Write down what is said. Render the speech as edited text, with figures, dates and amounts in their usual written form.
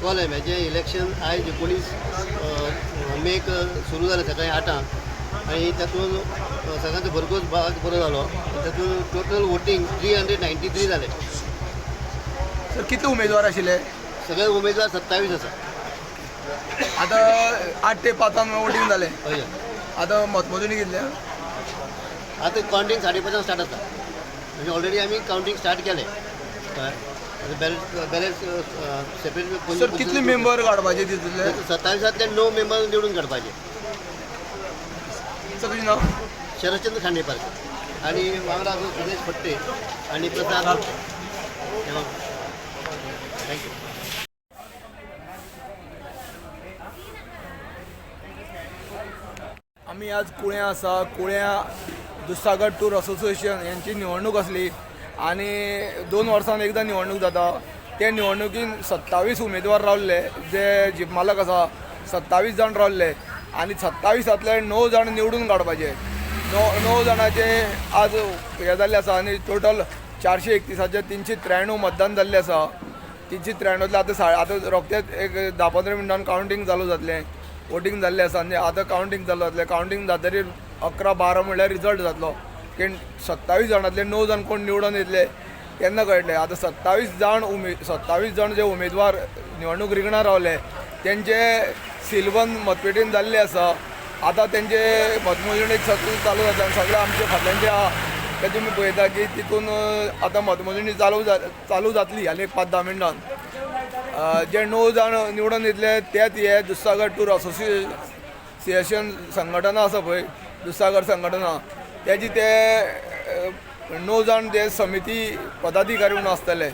Call आहे म्हणजे election आयज 19 मेक सुरू झालं सकाळी 8 आणि त्यातून सगळ्यांचा भरघोस भाग बरो जालो. त्यातून टोटल वोटिंग 393 झाले. सर कितले उमेदवार आशिल्ले? सगळे उमेदवार 27 आसा. आता 8 ते 5 वोटिंग जालें. हय. आता मतमोजणी कितल्या? आता काउंटिंग 5:30 स्टार्ट जाता. म्हणजे ऑलरेडी आम्ही काउंटिंग स्टार्ट केले. Balance separate. सर कितले मेंबर काडपाचे तितले? 27 9 मेंबर निवडून काडपाचे. सगळी नांव? शरदचंद्र खांडेपारकर आणि वांगडा सुरेश फट्टे आणि प्रसाद. थँक्यू. आम्ही आज कुळ्या आसा. कुळ्या दुधसागर टूर असोसिएशन यांची निवडणूक असली आणि 2 वर्सांनी एकदा निवडणूक जाता. त्या निवडणुकीन 27 उमेदवार रावल्ले. जे जीप मालक आसा 27 जाण रावल्ले आणि 27 9 जाण निवडून काडपाचे. 9 जाणांचे आज हे जाल्ले आसा आणि टोटल 431 393 मतदान जाल्ले आसा. 393 आतां रोखडेंच एक 10-15 मिनटान कावंटींग चालू जातलें. वोटिंग जाल्लें आसा आनी आतां कावंटींग चालू जातलें. कावंटींग जातकीर 11-12 म्हणल्यार रिजल्ट जातलो. की 27 जाणांतले 9 जाण कोण निवडून येतले केन्ना कळटलें. आतां 27 जाण जे उमेदवार निवडणूक रिंगणां रावले तेंचे सिल्वन मतपेटीन जाल्ले आसा. आतां तेंचे मतमोजणीक चालू जाता आनी सगळे आमचे फाटल्यान जे आहा ते तुमी पळयता की तितून आतां मतमोजणी चालू जातली आनी 5-10 मिनटान. जे 9 जाण निवडून येतले तेच हे दुधसागर टूर असोसिएशन संघटना आसा पळय, दुधसागर संघटना, त्याची ते 9 जाण ते समिती पदाधिकारी म्हणून आसतले.